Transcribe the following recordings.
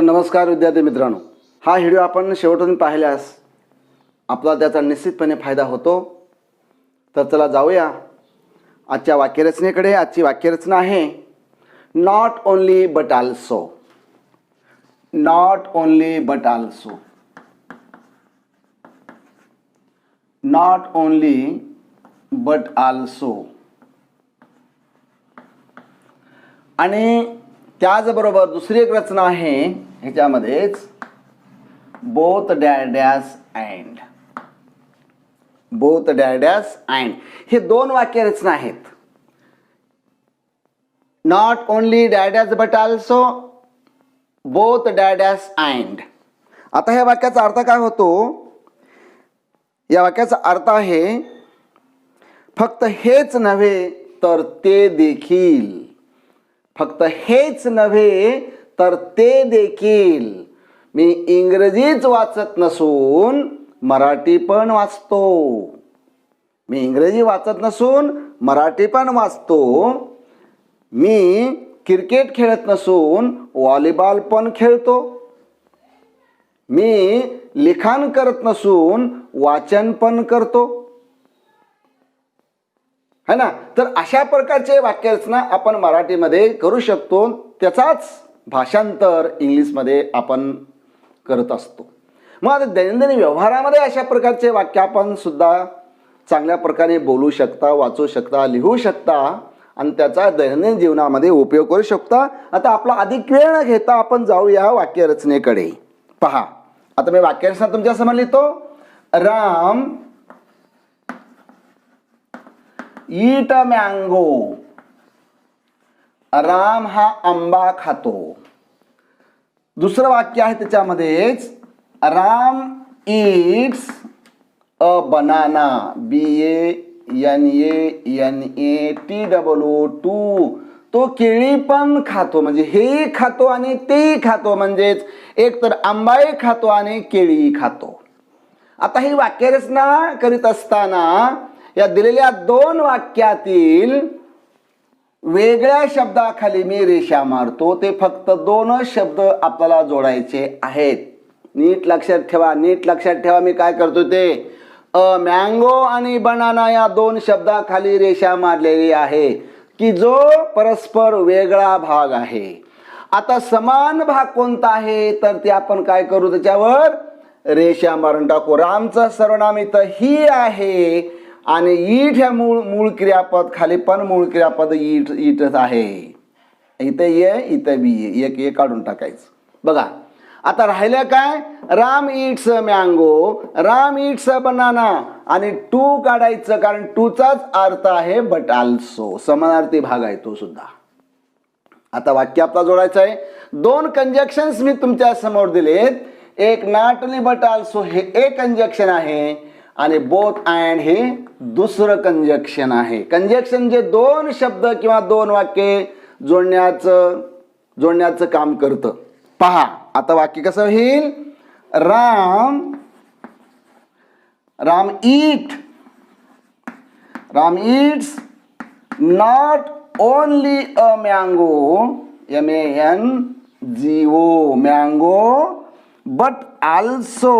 तर नमस्कार विद्यार्थी मित्रांनो, हा व्हिडिओ आपण शेवटून पाहिल्यास आपला त्याचा निश्चितपणे फायदा होतो. तर चला जाऊया आजच्या वाक्यरचनेकडे. आजची वाक्यरचना आहे not only but also. Not only but also. Not only but also. आणि त्याचबरोबर दुसरी एक रचना आहे ह्याच्यामध्येच both dash and. Both dash and हे दोन वाक्य रचना आहेत. Not only dash but also, both dash and. आता ह्या वाक्याचा अर्थ काय होतो? या वाक्याचा अर्थ आहे फक्त हेच नव्हे तर ते देखील. फक्त हेच नव्हे तर ते देखील. मी इंग्रजीच वाचत नसून मराठी पण वाचतो. मी इंग्रजी वाचत नसून मराठी पण वाचतो. मी क्रिकेट खेळत नसून व्हॉलीबॉल पण खेळतो. मी लिखाण करत नसून वाचन पण करतो. है ना? तर अशा प्रकारचे वाक्यरचना आपण मराठीमध्ये करू शकतो. त्याचाच भाषांतर इंग्लिशमध्ये आपण करत असतो. मग आता दैनंदिन व्यवहारामध्ये अशा प्रकारचे वाक्य आपण सुद्धा चांगल्या प्रकारे बोलू शकता, वाचू शकता, लिहू शकता आणि त्याचा दैनंदिन जीवनामध्ये उपयोग करू शकता. आता आपला अधिक वेळ न घेता आपण जाऊया वाक्यरचनेकडे. पहा, आता मी वाक्यरचना तुमच्यासमोर लिहितो. राम ईट अ मँगो. राम हा आंबा खातो. दुसरं वाक्य आहे त्याच्यामध्येच राम ईट्स अ बनाना. BANANATOO. तो केळी पण खातो. म्हणजे हेही खातो आणि तेही खातो. म्हणजेच एक तर आंबाही खातो आणि केळी खातो. आता ही वाक्यरचना करीत असताना या दिलेल्या दोन वाक्यातील वेगळ्या शब्दाखाली मी रेषा मारतो. ते फक्त दोनच शब्द आपल्याला जोडायचे आहेत. नीट लक्षात ठेवा. नीट लक्षात ठेवा मी काय करतो ते. अ मँगो आणि बनाना या दोन शब्दाखाली रेषा मारलेली आहे की जो परस्पर वेगळा भाग आहे. आता समान भाग कोणता आहे तर ते आपण काय करू, त्याच्यावर रेषा मारून टाकू. रामचं सर्वनाम इथं ही आहे आणि ईट ह्या मूळ क्रियापद खाली पण मूळ क्रियापद ईटच आहे. इथं ये इथं बी ये. एक एक काढून टाकायचं. बघा आता राहिलं काय? Ram Yeats mango, Ram Yeats banana आणि टू काढायचं कारण टूचाच अर्थ आहे बट आल्सो. समानार्थी भाग आहे तो सुद्धा. आता वाक्य आपला जोडायचं आहे. दोन कंजक्शन्स मी तुमच्या समोर दिलेत. एक नॉट ओनली बट आल्सो हे एक कंजक्शन आहे आणि बोथ अँड हे दुसरं कंजक्शन आहे. कंजक्शन जे दोन शब्द किंवा दोन वाक्ये जोडण्याचं काम करतं. पहा आता वाक्य कसं होईल. Ram Yeats not only a mango MANGO mango but also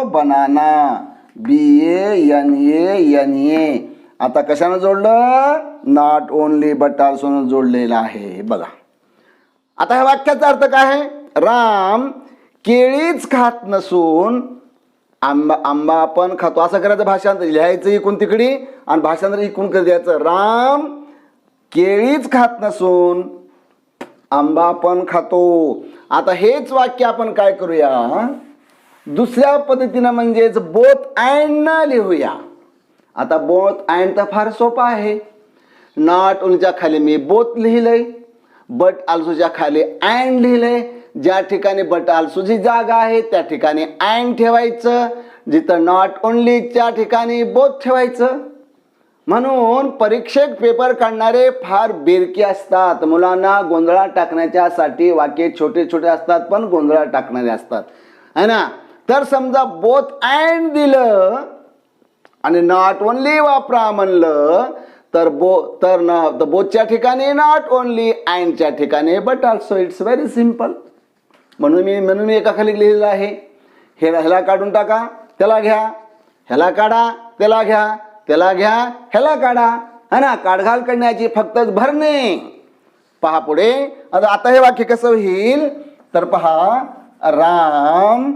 banana BANANA. आता कशानं जोडलं? नॉट ओनली बट आल्सो जोडलेलं आहे. बघा आता ह्या वाक्याचा अर्थ काय आहे? राम केळीच खात नसून आंबा पण खातो. असं करायचं. भाषांतर लिहायचं इकून तिकडी आणि भाषांतर इकून कर द्यायचं. राम केळीच खात नसून आंबा पण खातो. आता हेच वाक्य आपण काय करूया, दुसऱ्या पद्धतीनं म्हणजेच बोथ अँड लिहूया. आता बोथ अँड तर फार सोपा आहे. नॉट ओनलीच्या खाली मी बोथ लिहिलंय, बट आल्सोच्या खाली अँड लिहिलंय. ज्या ठिकाणी बट आल्सोची जागा आहे त्या ठिकाणी अँड ठेवायचं. जिथं नॉट ओनलीच्या ठिकाणी बोथ ठेवायचं. म्हणून परीक्षक पेपर काढणारे फार बेरकी असतात. मुलांना गोंधळात टाकण्याच्यासाठी वाक्य छोटे छोटे असतात पण गोंधळात टाकणारे असतात, है ना? तर समजा बोथ अँड दिलं आणि नॉट ओनली वापरा म्हणलं तर बोथच्या ठिकाणी नॉट ओनली अँडच्या ठिकाणी but also. It's very simple. म्हणून मी एका खाली लिहिलेलं आहे. ह्याला काढून टाका, त्याला घ्या, ह्याला काढा, त्याला घ्या, त्याला घ्या, ह्याला काढा, है ना. काढघाल करण्याची फक्त भरणे. पहा पुढे. आता हे वाक्य कसं होईल तर पहा, Ram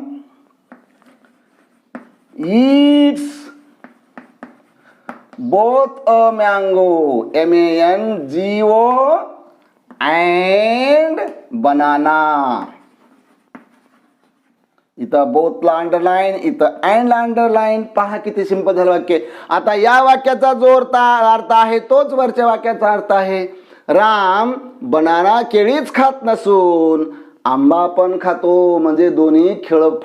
eats both a mango, mango, and banana. इथं बोथला अंडरलाईन, इथं अँडला अंडरलाईन. पहा किती सिंपल झालं वाक्य. आता या वाक्याचा जो अर्थ आहे तोच वरच्या वाक्याचा अर्थ आहे. राम बनाना केळीच खात नसून आंबा पण खातो, म्हणजे दोन्ही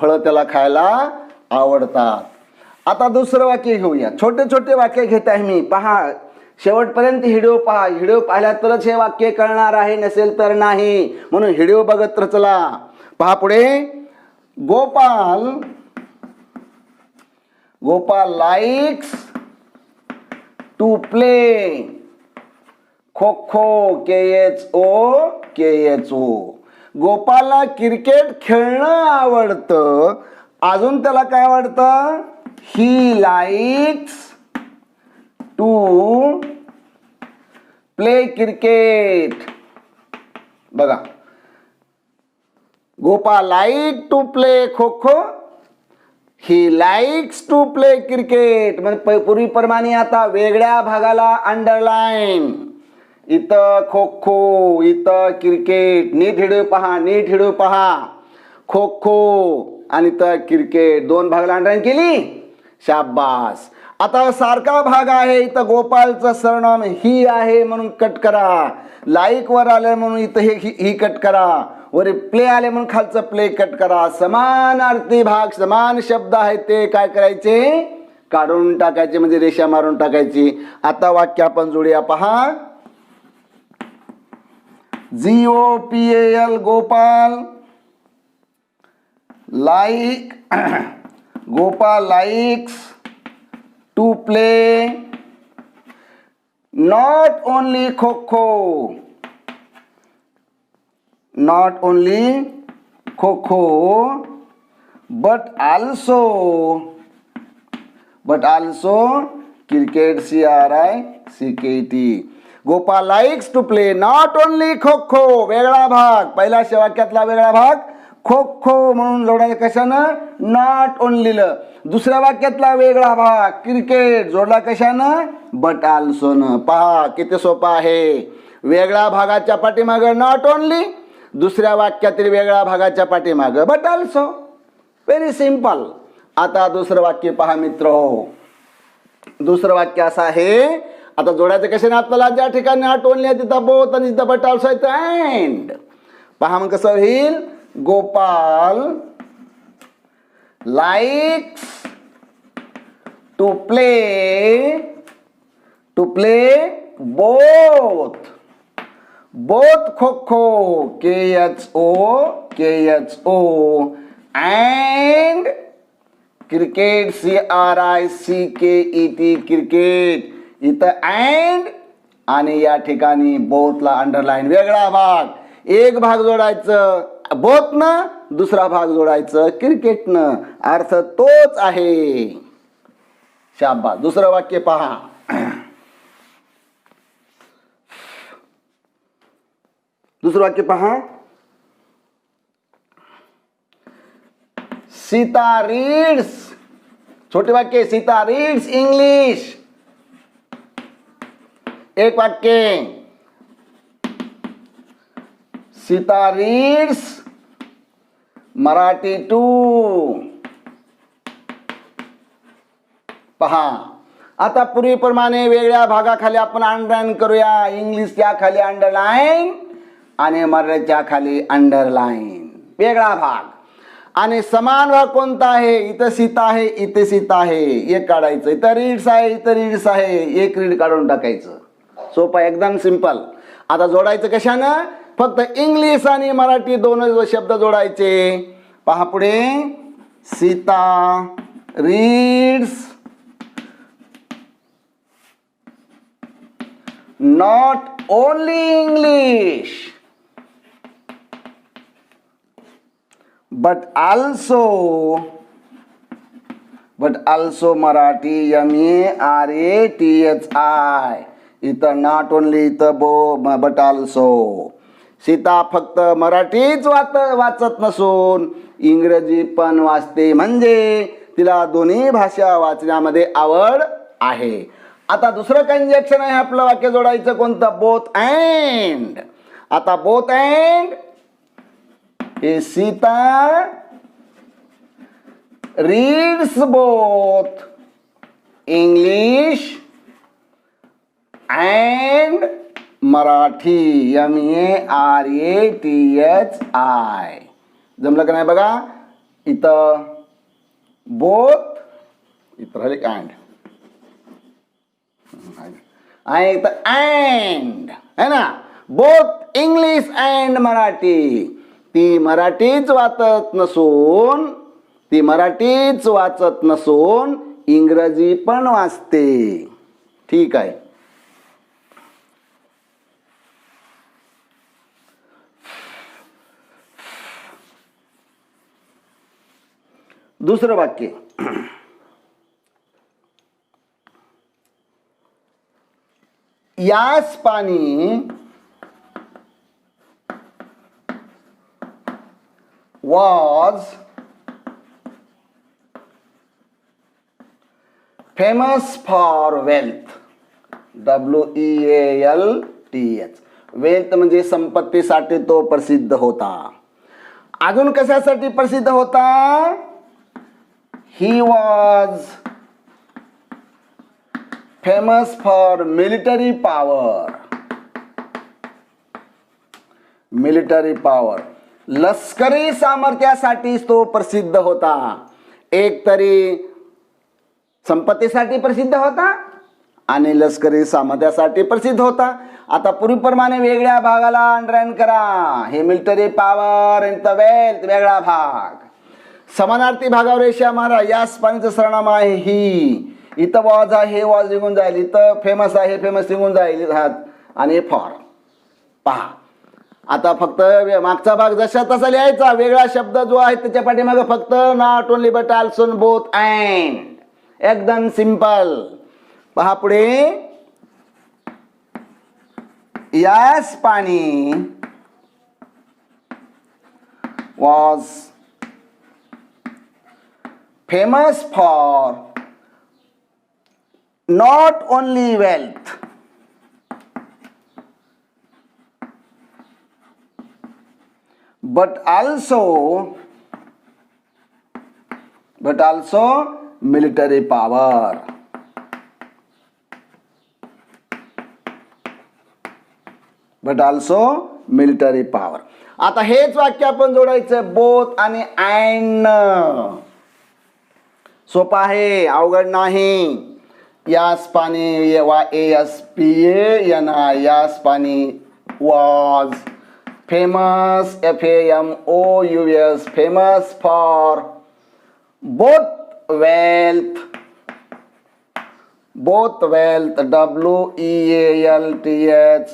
फळं त्याला खायला आवडतात. आता दुसरं वाक्य घेऊया. छोटे छोटे वाक्य घेत आहे मी. पहा शेवटपर्यंत व्हिडिओ पहा. व्हिडिओ पाहिला तरच हे वाक्य कळणार आहे, नसेल तर नाही. म्हणून व्हिडिओ बघत तर चला. पहा पुढे. Gopal likes to play kho kho, KHO. गोपालला क्रिकेट खेळणं आवडतं. अजून त्याला काय आवडतं? He likes to play cricket. बघा, Gopal like to play kho kho, he likes to play cricket. म्हणजे पूर्वीप्रमाणे आता वेगळ्या भागाला अंडरलाईन. इथं खो खो, इथं क्रिकेट. नीट व्हिडिओ पहा. खो खो आणि इथं क्रिकेट, दोन भागाला अंडरलाईन केली. शाबास. आता सारखा भाग आहे. इथं गोपालचं सरनाम ही आहे म्हणून कट करा. लाईक वर आलं म्हणून इथं ही कट करा. वर प्ले आले म्हणून खालचं प्ले कट करा. समानार्थी भाग, समान शब्द आहेत ते काय करायचे? काढून टाकायचे, म्हणजे रेषा मारून टाकायची. आता वाक्य आपण जोडूया. पहा. GOPAL Gopal Gopal likes to play not only kho-kho, but also cricket, CRICKT. Gopal likes to play not only kho kho, वेगळा भाग. पहिल्या वाक्यातला वेगळा भाग खो खो म्हणून जोडायचं कशानं? नॉट ओनलीलं. दुसऱ्या वाक्यातला वेगळा भाग क्रिकेट जोडला कशानं? बट आल्सोनं. पहा किती सोपं आहे. वेगळ्या भागाच्या पाठीमागं नॉट ओनली, दुसऱ्या वाक्यातील वेगळ्या भागाच्या पाठीमागं बट आल्सो. Very simple. आता दुसरं वाक्य पहा मित्र हो. दुसरं वाक्य असं आहे. आता जोडायचं कशाने आपल्याला? ज्या ठिकाणी नॉट ओनली आहे तिथं बोथ आणि तिथं बट आल्सो आहे अँड. पहा मग कसं होईल. Gopal likes to play both Kho kho, KHO, and cricket, CRICKET, cricket. इथं अँड आणि या ठिकाणी बोथला अंडरलाईन. वेगळा भाग, एक भाग जोडायचं बोथनं, दुसरा भाग जोडायचं क्रिकेटनं. अर्थ तोच आहे. शाबास. दुसरं वाक्य पहा. दुसरं वाक्य पहा. सीता रीड्स, छोटे वाक्य. Sita reads English. एक वाक्य. सीता रीड्स मराठी 2. पहा. आता पूर्वीप्रमाणे वेगळ्या भागाखाली आपण अंडरलाईन करूया. इंग्लिशच्या खाली अंडरलाईन आणि मराठीच्या खाली अंडरलाईन. वेगळा भाग. आणि समान भाग कोणता आहे? इथं सीता आहे, इथे सीता आहे, एक काढायचं. इथं रीड्स आहे, इथं रीड्स आहे, एक रीड काढून टाकायचं. सोपं, एकदम सिंपल. आता जोडायचं कशानं? फक्त इंग्लिश आणि मराठी दोनच शब्द जोडायचे. पहा पुढे. Sita reads not only English but also Marathi MARATHI. इथं नॉट ओनली इथं बट ऑल्सो. सीता फक्त मराठीच वाचत नसून इंग्रजी पण वाचते, म्हणजे तिला दोन्ही भाषा वाचण्यामध्ये आवड आहे. आता दुसरं कंजक्शन आहे आपलं वाक्य जोडायचं कोणतं? Both and. आता बोथ अँड हे Sita reads both English and Marathi MARATHI. जमलं का नाही बघा? इथं बोथ, इथं राहिले अँड, आणि इथं अँड है ना. Both English and Marathi. ती मराठीच वाचत नसून इंग्रजी पण वाचते. ठीक आहे. दुसरं वाक्य, यास पाणी was famous for wealth. WEALTH. Wealth म्हणजे संपत्तीसाठी तो प्रसिद्ध होता. अजून कशासाठी प्रसिद्ध होता? He was famous for military power. लष्करी सामर्थ्यासाठी तो प्रसिद्ध होता. एक तरी संपत्तीसाठी प्रसिद्ध होता आणि लष्करी सामर्थ्यासाठी प्रसिद्ध होता. आता पूर्वीप्रमाणे वेगळ्या भागाला अंडरलाईन करा. हे मिलिटरी पॉवर अँड वेल्थ वेगळा भाग. समानार्थी भागावर रेषा मारा. यास पाणीचं सरनाम आहे ही. इथं वॉज आहे, हे वॉज निघून जाईल. इथं फेमस आहे, फेमस निघून जाईल. आणि फॉर पहा. आता फक्त मागचा भाग जसा तसा लिहायचा. वेगळा शब्द जो आहे त्याच्या पाठीमागे फक्त not only but also both and. एकदम सिंपल. पहा पुढे. यास पाणी was famous for not only wealth but also military power. आता हेच वाक्य आपण जोडायचं बोथ आणि अँड. सोपं आहे, अवघड नाही. यास पाणी ASPANI. यास पाणी was famous FAMOUS famous for both wealth WEALTH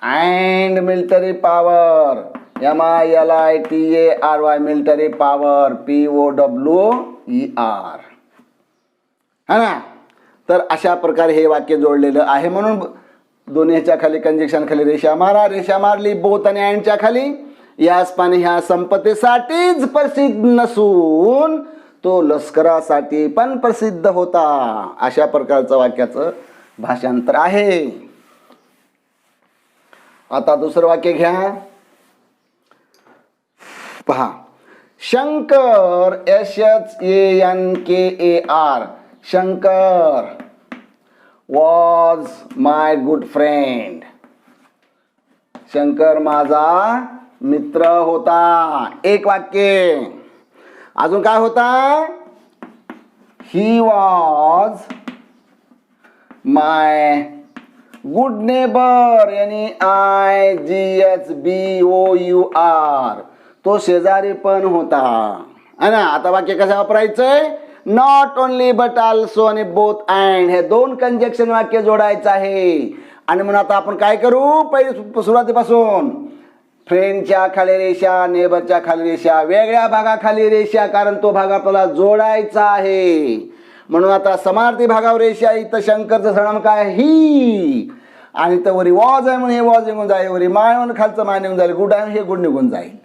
and military power MILITARY military power POWER. है ना. तर अशा प्रकारे हे वाक्य जोडलेलं आहे. म्हणून दोन्हीच्या खाली कंजक्शन खाली रेषा मारा. रेषा मारली. बोथ आणि अँडच्या खाली. यास पाणी ह्या संपत्तीसाठीच प्रसिद्ध नसून तो लष्करासाठी पण प्रसिद्ध होता. अशा प्रकारचं वाक्याचं भाषांतर आहे. आता दुसरं वाक्य घ्या. पहा. Shankar SHANKAR Shankar was my good friend. Shankar माझा मित्र होता. एक वाक्य. अजून काय होता? he was my good neighbor NIGHBOUR. तो शेजारी पण होता. है ना. आता वाक्य कसं वापरायचंय? नॉट ओनली बट ऑल्सो आणि बोथ अँड हे दोन कंजक्शन वाक्य जोडायचं आहे. आणि म्हणून आता आपण काय करू, पहिले सुरुवातीपासून फ्रेंडच्या खाली रेषा, नेबरच्या खाली रेषा, वेगळ्या भागाखाली रेषा, कारण तो भाग आपल्याला जोडायचा आहे. म्हणून आता समार्थी भागावर रेषा, इथं शंकरचं सर्वनाम काय ही, आणि तर वरी वॉज आहे म्हणून हे वॉज निघून जाईल, वरी माय म्हणून खालचं माय निघून जाईल, गुड आहे हे गुड निघून जाईल,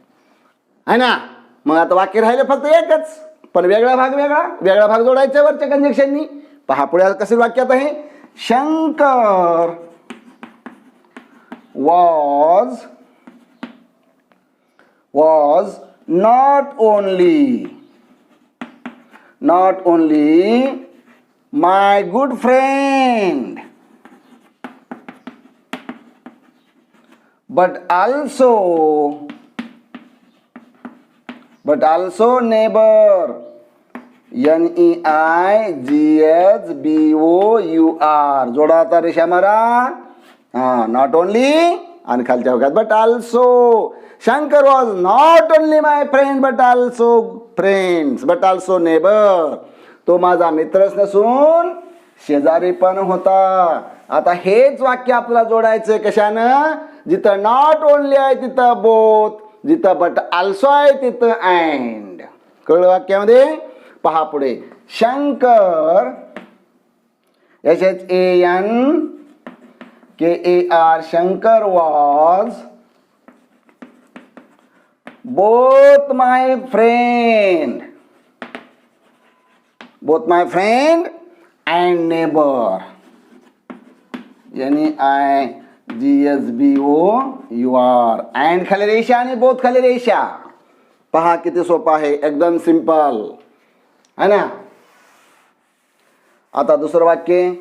है ना. मग आता वाक्य राहिले फक्त एकच, पण वेगळा भाग वेगळा, वेगळा भाग जोडायचा वरच्या कंजक्शननी. पहा पुढे कसं वाक्यात आहे, Shankar was not only my good friend but also neighbor, NEIGHBOUR, जोडा आता रेषा मारा. नॉट ओनली आणि खालच्या भागात but also. Shankar was not only my friend but also neighbour. तो माझा मित्रच नसून शेजारी पण होता. आता हेच वाक्य आपल्याला जोडायचंय कशानं, जिथं नॉट ओनली आहे तिथं बोथ, जिथं बट ऑल्सो आहे तिथं अँड. कळलं वाक्यामध्ये. पहा पुढे, Shankar SHANKER, Shankar was both my friend and neighbor, NEIGHBOUR, and खाली रेषा आणि बोथ खाली रेषा. पहा किती सोपं आहे, एकदम सिंपल है ना. आता दुसरं वाक्य,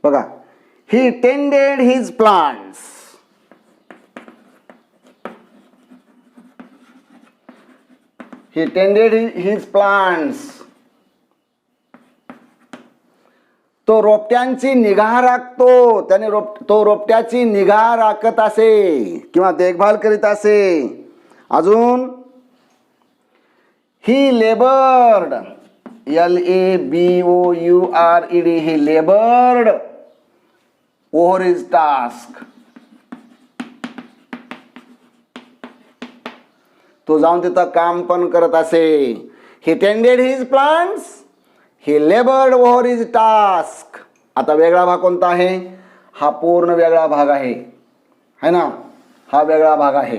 बघा, he tended his plants. तो रोपट्यांची निगा राखतो. त्याने तो रोपट्याची निगा राखत असे किंवा देखभाल करीत असे. अजून, he labored, LABOURED, he labored over his task. तो जाऊन तिथं काम पण करत असे. he tended his plants, he labored over his task. आता वेगळा भाग कोणता आहे, हा पूर्ण वेगळा भाग आहे, है ना. हा वेगळा भाग आहे.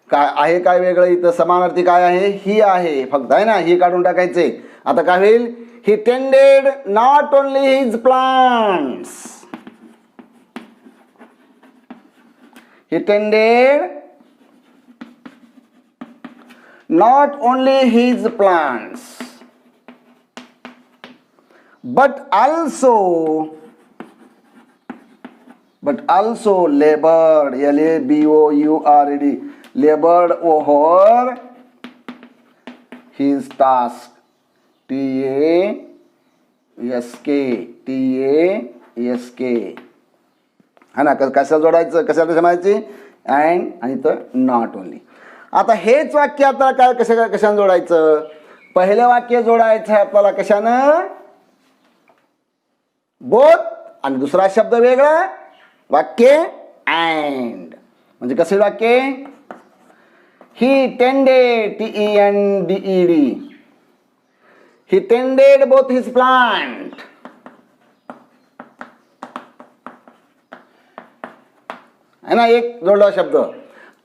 काय आहे, काय वेगळं इथं, समानार्थी काय आहे, ही आहे फक्त, आहे ना. ही काढून टाकायचे. आता काय होईल, he tended not only his plants, he tended not only his plants but also labored, LABOURED, labored over his task, TASK, है ना. कशा जोडायचं, कशाला समायचे, अँड आणि तर नॉट ओनली. आता हेच वाक्य आता काय कशानं जोडायचं, पहिलं वाक्य जोडायचं आहे आपल्याला कशानं, बोथ, आणि दुसरा शब्द वेगळा, वाक्य अँड. म्हणजे कसे वाक्य, he tended, TENDED, he tended both his plant, है ना. एक जोडला शब्द.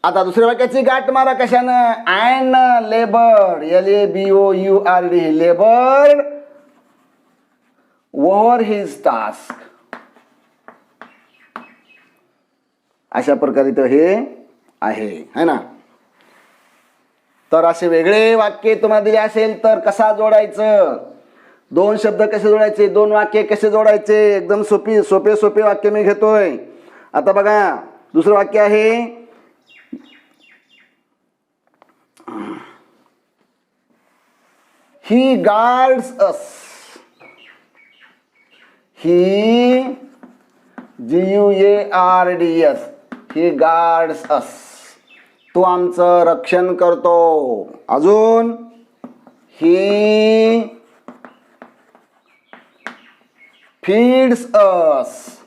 आता दुसऱ्या वाक्याची गाठ मारा कशानं, and laboured, LABOURED, laboured over his task. अशा प्रकारे तर हे आहे, है ना. तर असे वेगळे वाक्य तुम्हाला दिले असेल तर कसा जोडायचं, दोन शब्द कसे जोडायचे, दोन वाक्य कसे जोडायचे, एकदम सोपे वाक्य मी घेतोय. आता बघा, दुसरं वाक्य आहे, he guards us, he GUARDS, he guards us, तो आमचं रक्षण करतो. अजून ही फीड्स अस,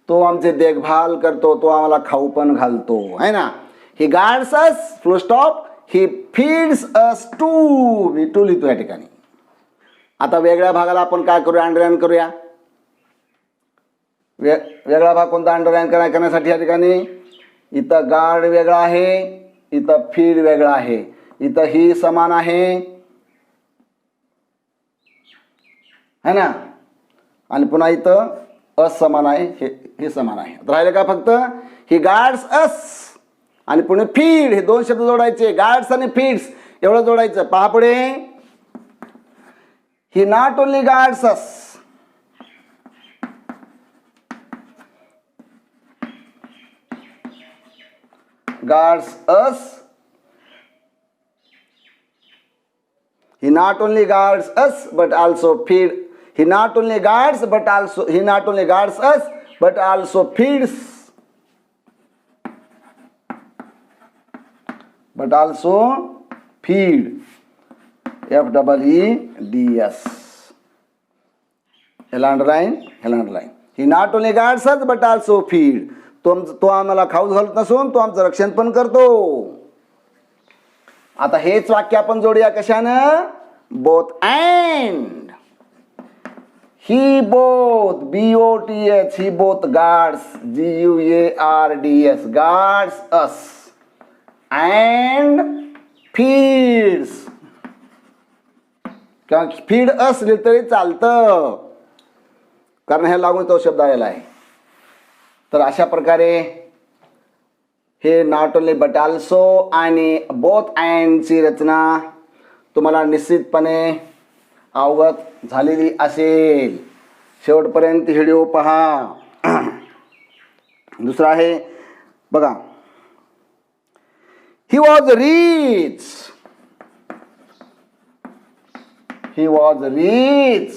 तो आमचे देखभाल करतो, तो आम्हाला खाऊ पण घालतो, है ना. He guards us, full stop. He feeds us too, मी टू लिहितो या ठिकाणी. आता वेगळ्या भागाला आपण काय करूया, अंडरलाईन करूया. वेगळा भाग कोणता अंडरलाईन करण्यासाठी या ठिकाणी, इथं गार्ड वेगळा आहे, इथं फीड वेगळा आहे, इथं ही समान आहे, है ना, आणि पुन्हा इथं असमान आहे, हे समान आहे. राहिलं का फक्त ही गार्ड्स अस आणि पुढे फीड, हे दोन शब्द जोडायचे, गार्ड्स आणि फीड्स एवढं जोडायचं. पहा पुढे, he not only guards us, guards us, he not only guards us but also feed, he not only guards but also, he not only guards us but also feeds, but also feed, FEEDS. ह्याला underline. he not only guards us but also feed, तो आम्हाला खाऊ घालत नसून तो आमचं रक्षण पण करतो. आता हेच वाक्य आपण जोडूया कशानं, both and. He both, BOTH, he both guards, GUARDS, guards us and feeds, किंवा फीड अस लिहिलं तरी चालतं, कारण हे लागून तो शब्द आलेला आहे. तर अशा प्रकारे हे नॉट ओनली बट आल्सो आणि बोथ अँडची रचना तुम्हाला निश्चितपणे अवगत झालेली असेल. शेवटपर्यंत व्हिडिओ पहा. दुसरा आहे बघा, he was rich, he was rich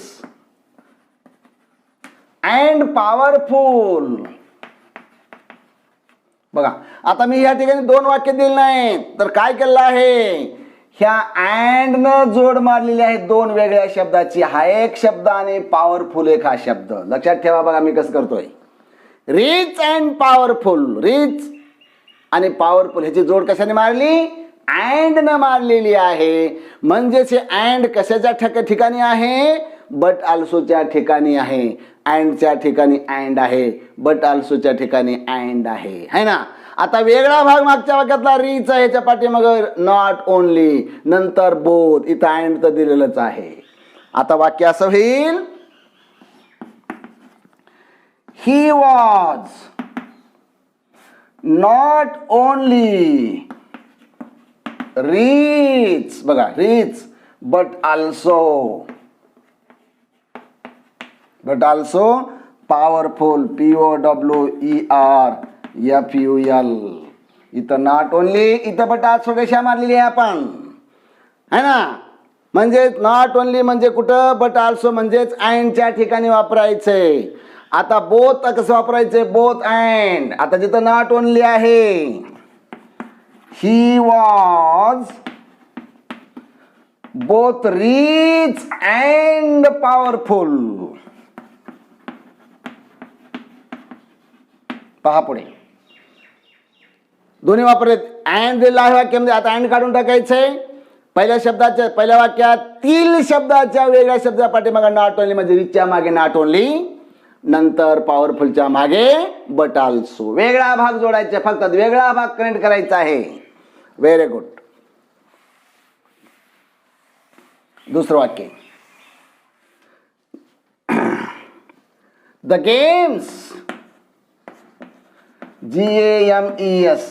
and powerful. बघा, आता मी या ठिकाणी दोन वाक्य दिले नाही, तर काय केलं आहे, ह्या अँड न जोड मारलेली आहे दोन वेगळ्या शब्दाची. हा एक शब्द आणि पॉवरफुल एक हा शब्द. लक्षात ठेवा बघा मी कसं करतोय. रिच अँड पॉवरफुल, रिच आणि पॉवरफुल ह्याची जोड कशाने मारली, अँड न मारलेली आहे. म्हणजेच हे अँड कशाच्या ठिकाणी आहे, बट आल्सोच्या ठिकाणी आहे. अँडच्या ठिकाणी अँड आहे, बट आल्सोच्या ठिकाणी अँड आहे, है ना. आता वेगळा भाग मागच्या वाक्यातला रिच आहे, ह्याच्या पाठीमाग नॉट ओनली, नंतर बोथ, इथं अँड तर दिलेलंच आहे. आता वाक्य असं होईल, he was not only rich, बघा rich, but also powerful, POWERFUL. इथं नॉट ओनली, इथं बट आल्सो रेषा मारलेली आहे आपण, है ना. म्हणजे नॉट ओनली म्हणजे कुठं, बट आल्सो म्हणजेच अँडच्या ठिकाणी वापरायचंय. आता बोथ कसं वापरायचंय, बोथ अँड. आता जिथं नॉट ओनली आहे, he was both rich and powerful. पहा पुढे दोन्ही वापरलेत. अँड दिलेला आहे वाक्यामध्ये. आता अँड काढून टाकायचंय. पहिल्या वाक्यात तील शब्दाच्या वेगळ्या शब्दा पाठीमागे नॉट ओनली म्हणजे रिचच्या मागे नॉट ओनली, नंतर पॉवरफुलच्या मागे बट आल्सो. वेगळा भाग जोडायचा, फक्त वेगळा भाग कनेक्ट करायचा आहे. Very good. दुसरं वाक्य, the games, GAMES,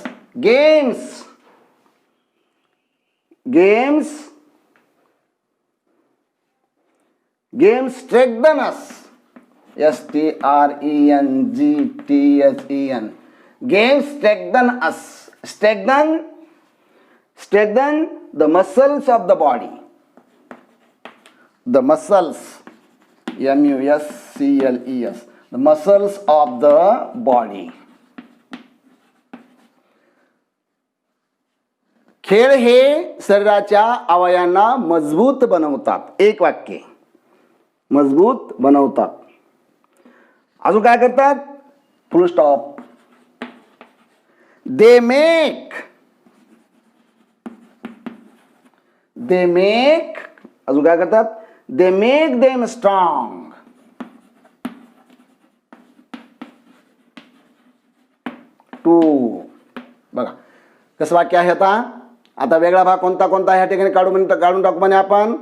games strengthen us, STRENGTHEN. Games strengthen us, strengthen the muscles of the body, the muscles, MUSCLES, the muscles of the body. खेळ हे शरीराच्या अवयवांना मजबूत बनवतात. एक वाक्य, मजबूत बनवतात. अजून काय करतात? फुल स्टॉप. दे मेक अजून काय करतात? They make them strong. To. बघा कसं वाक्य आहे. आता वेगळा भाग कोणता कोणता ह्या ठिकाणी काढून टाकू म्हणे आपण.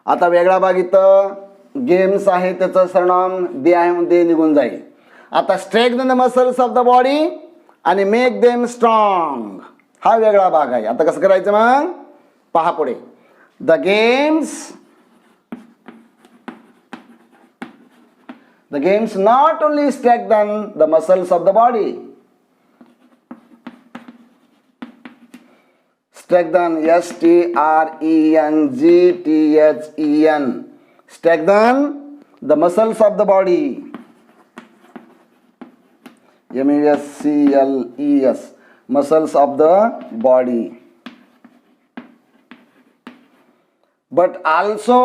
आता वेगळा भाग इथं गेम्स आहे, त्याचं सरनाम दे आहे, दे निघून जाईल. आता strengthen the muscles of the body आणि मेक देम स्ट्रॉंग हा वेगळा भाग आहे. आता कसं करायचं मग पहा पुढे. The games not only strengthen the muscles of the body. Strengthen, strengthen, strengthen the muscles of the body. muscles, muscles of the body. But also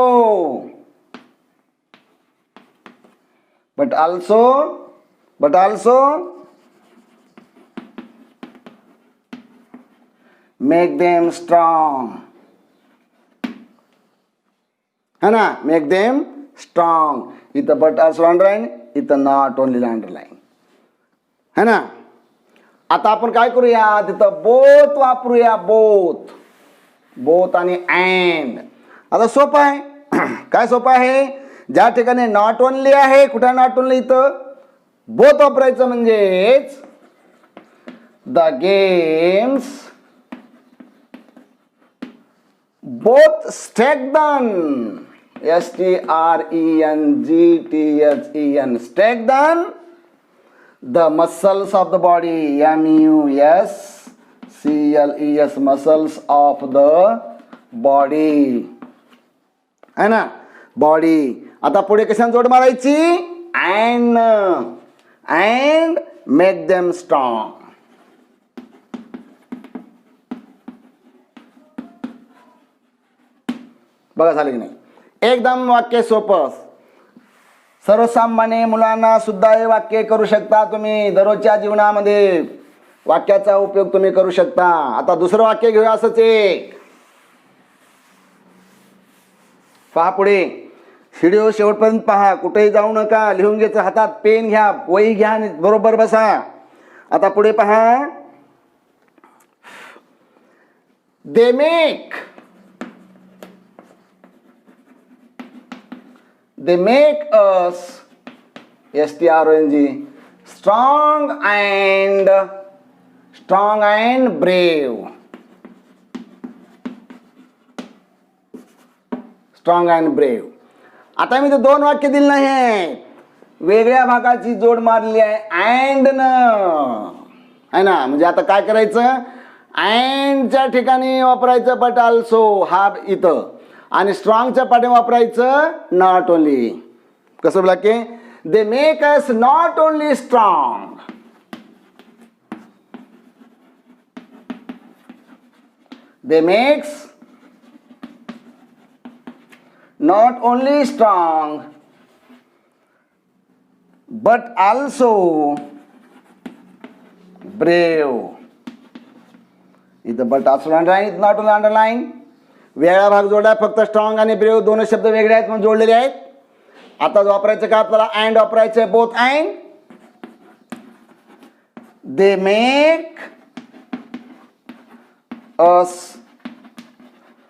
make them strong. है ना, make them strong. इथं but also underline, इथं not only underline. है ना. आता आपण काय करूया, तिथं बोथ वापरूया. बोथ आणि and. आता सोपं आहे. काय सोपं आहे? ज्या ठिकाणी नॉट ओनली आहे, कुठे नॉट ओनली, इथं बोथ वापरायचं. म्हणजेच the games both strengthen, strengthen, strengthen the muscles of the body, muscles, muscles of the body. है ना, बॉडी. आता पुढे कशाने जोड मारायची? and make them strong. बघा झालं की नाही. एकदम वाक्य सोपं. सर्वसामान्य मुलांना सुद्धा हे वाक्य करू शकता तुम्ही. दररोजच्या जीवनामध्ये वाक्याचा उपयोग तुम्ही करू शकता. आता दुसरं वाक्य घेऊया. असंच एक पहा पुढे. व्हिडिओ शेवटपर्यंत पहा, कुठेही जाऊ नका. लिहून घ्यायचं, हातात पेन घ्या, वही घ्या आणि बरोबर बसा. आता पुढे पहा. दे make us strong and brave. Strong and brave. आता मी ते दोन वाक्य दिले नाही आहे, वेगळ्या भागाची जोड मारली आहे and न, है ना. म्हणजे आता काय करायचं, अँडच्या ठिकाणी वापरायचं बट ऑल्सो हा इथं, आणि स्ट्रॉंगच्या पाठी वापरायचं नॉट ओनली. कसं बोला की they make us not only strong, they makes not only strong but also brave. इथं but also underline, not only underline. वेगळा भाग जोडला, फक्त स्ट्रॉंग आणि ब्रेव दोन शब्द वेगळे आहेत म्हणून जोडलेले आहेत. आता वापरायचं का आपल्याला, अँड वापरायचं, both and. They make us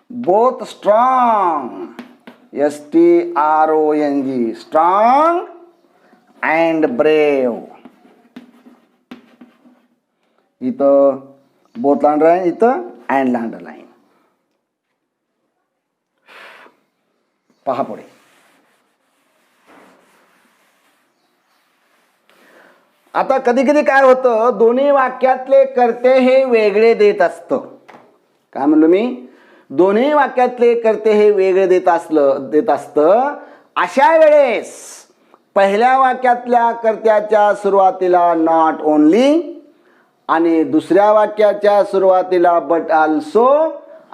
both strong, strong, strong and brave. इथं बोथ अंडरलाईन, इथं अँड अंडरलाईन. पहा पुढे. आता कधी कधी काय होतं, दोन्ही वाक्यातले कर्ते हे वेगळे देत असतं. काय म्हणलो मी, दोन्ही वाक्यातले कर्ते हे वेगळे देत असतं. अशा वेळेस पहिल्या वाक्यातल्या कर्त्याच्या सुरुवातीला नॉट ओनली आणि दुसऱ्या वाक्याच्या सुरुवातीला बट आल्सो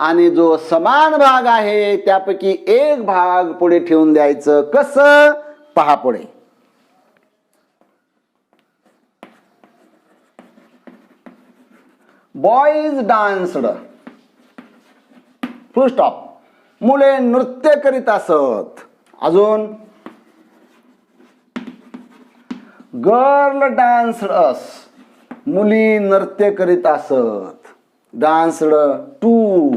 आणि जो समान भाग आहे त्यापैकी एक भाग पुढे ठेवून द्यायचं. कसं पहा पुढे. बॉईज डान्स्ड फुल स्टॉप. मुले नृत्य करीत असत. अजून गर्ल डान्स्ड अस. मुली नृत्य करीत असत. डान्स्ड टू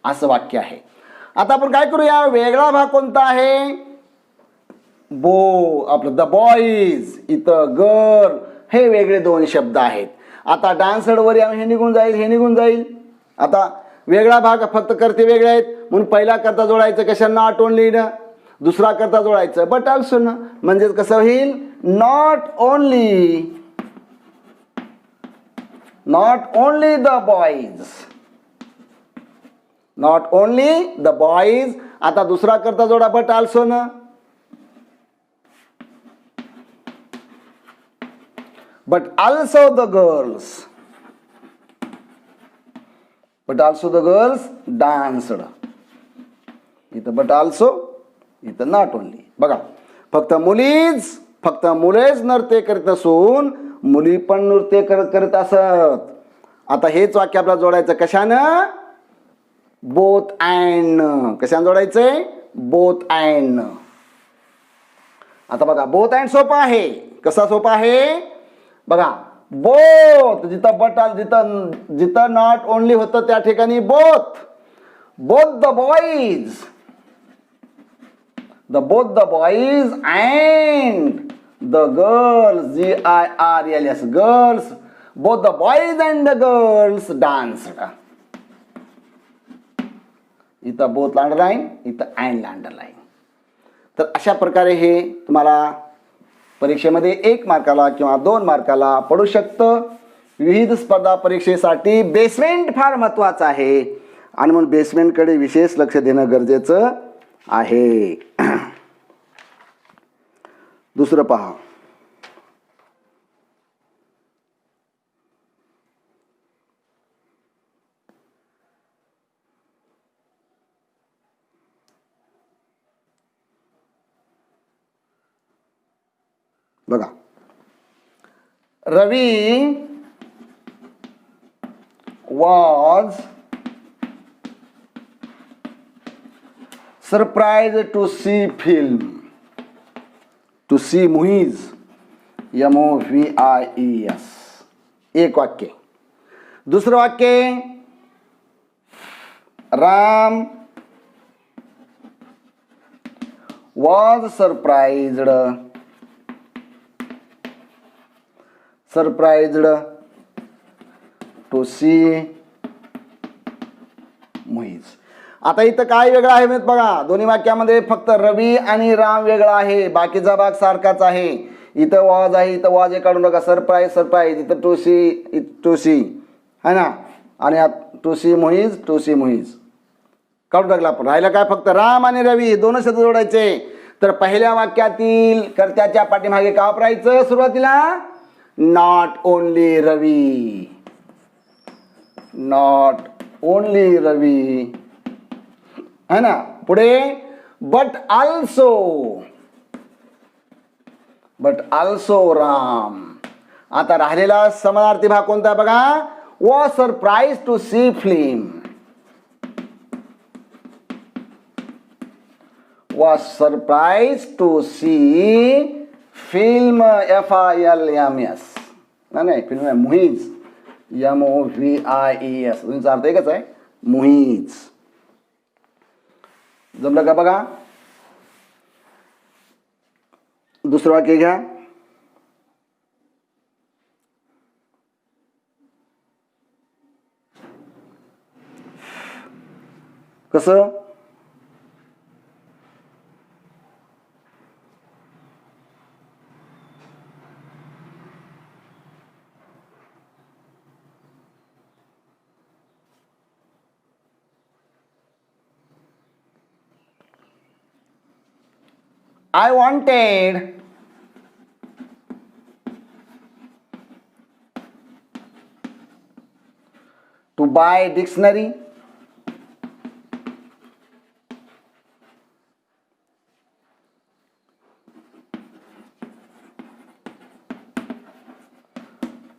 असं वाक्य आहे. आता आपण काय करूया, वेगळा भाग कोणता आहे, आपलं द बॉईज, इथं गर्ल, हे वेगळे दोन शब्द आहेत. आता डान्स्ड वर हे निघून जाईल, हे निघून जाईल. आता वेगळा भाग फक्त करते वेगळे आहेत म्हणून पहिला करता जोडायचं कशा, नॉट ओनली न. दुसरा करता जोडायचं बट ऑल्सो न. म्हणजे कसं होईल, not only the boys, not only the boys. आता दुसरा करता जोडा बट ऑल्सो न. But also the girls danced. इथं बट ऑल्सो, इथं नॉट ओनली. बघा, फक्त मुलेच नृत्य करीत नसून मुली पण नृत्य करत असत. आता हेच वाक्य आपल्याला जोडायचं कशानं, बोथ अँड. कशानं जोडायचंय, बोथ अँड. आता बघा बोथ अँड सोपा आहे. कसा सोपा आहे बघा, बोथ जिथं बट जिथं नॉट ओनली होतं त्या ठिकाणी both the boys and the girls, GIRLS, girls, both the boys and the girls danced. इथं बोथ अंडरलाईन, इथं अँड अंडरलाईन. तर अशा प्रकारे हे तुम्हाला परीक्षेमध्ये 1 मार्काला किंवा 2 मार्काला पडू शकतं. विविध स्पर्धा परीक्षेसाठी बेसमेंट फार महत्त्वाचं आहे आणि म्हणून बेसमेंटकडे विशेष लक्ष देणं गरजेचं आहे. दुसरं पहा, बघा, रवी was surprised to see movies, MOVIES. एक वाक्य. दुसरं वाक्य, Ram was surprised to see movies. आता इथं काय वेगळं आहे माहित बघा, दोन्ही वाक्यामध्ये फक्त रवी आणि राम वेगळा आहे, बाकीचा भाग सारखाच आहे. इथं वॉज आहे, इथं वॉज हे काढून बघा, सरप्राईज, इथं टू सी है ना, आणि टू सी मोहीज काढून टाकला आपण. राहिलं काय, फक्त राम आणि रवी दोन शब्द जोडायचे. तर पहिल्या वाक्यातील कर्त्याच्या पाठीमागे का वापरायचं, सुरुवातीला नॉट ओनली रवी है ना. पुढे बट आल्सो राम. आता राहिलेला समानार्थी भाग कोणता बघा, was surprise to see film, FILMS. नाही फिल्म आहे मुहीज, MOVIES. तुमचा अर्थ एकच आहे, मुहीज. जमलं का बघा. दुसरं वाक्य घ्या, कसं, I wanted to buy dictionary.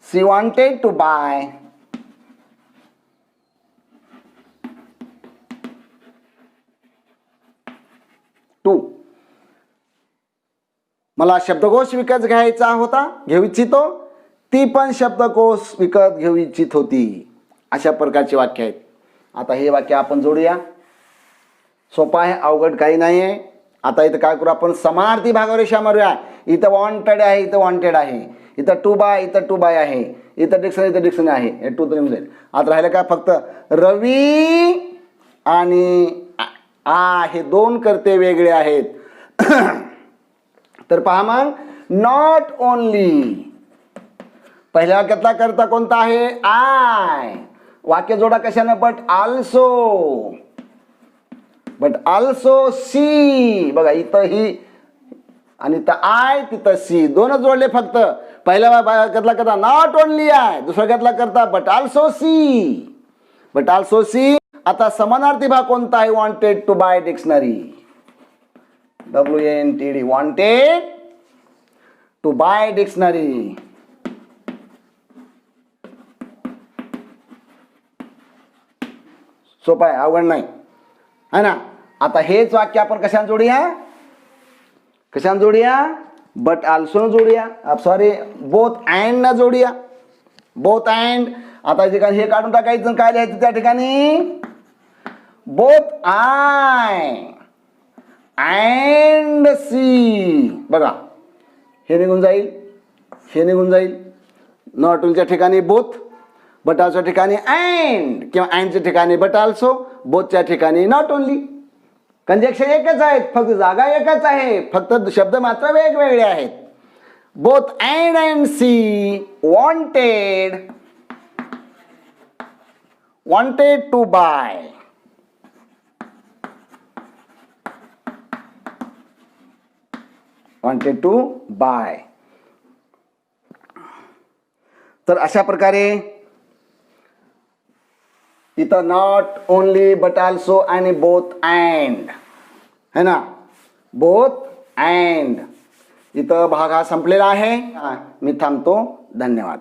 She wanted to buy to. मला शब्दकोश विकत घ्यायचा होता, घेऊ इच्छितो. ती पण शब्दकोश विकत घेऊ इच्छित होती. अशा प्रकारचे वाक्य आहेत. आता हे वाक्य आपण जोडूया. सोपं आहे, अवघड काही नाही आहे. आता इथं काय करू आपण, समानार्थी भागारेषा मारूया. इथं वॉन्टेड आहे, इथं वॉन्टेड आहे. इथं टू बाय, इथं टू बाय आहे. इथं डिक्शनरी, इथं डिक्शनरी आहे. हे टू तरी मिळेल. आता राहिलं काय, फक्त रवी आणि आ हे दोन कर्ते वेगळे आहेत. तर पहा मग, नॉट ओनली पहिल्या वाक्यातला कर्ता कोणता आहे, आय. वाक्य जोडा कशाने, but also. But also C. बघा इथं ही आणि इथं आय, तिथं सी, दोनच जोडले फक्त. पहिल्या वाक्यातला करता नॉट ओनली आय, दुसऱ्या वाक्यातला करता but also see. But also see. आता समानार्थी भाग कोणता आहे, wanted to buy dictionary. WANTED, wanted to buy dictionary. सोपं आहे, अवघड नाही है ना. आता हेच वाक्य आपण कशाने जोडूया, कशाने जोडूया, बट आल्सो न जोडूया. सॉरी, बोथ अँड न जोडूया. Both and. आता ठिकाणी हे काढून टाकायचं, काय लिहायचं त्या ठिकाणी, बोथ आय अँड सी. बघा हे निघून जाईल, हे निघून जाईल. नॉट ओनलीच्या ठिकाणी बोथ, बट आल्सोच्या ठिकाणी अँड, किंवा अँडच्या ठिकाणी बट आल्सो, बोथच्या ठिकाणी नॉट ओनली. कंजक्शन एकच आहेत, फक्त जागा एकच आहे, फक्त शब्द मात्र वेगवेगळे आहेत. Both and see wanted, wanted to buy. Wanted to buy. तर अशा प्रकारे इथं नॉट ओनली, बट आल्सो आणि बोथ अँड है ना. Both and. इथं भाग हा संपलेला आहे. मी थांबतो. धन्यवाद.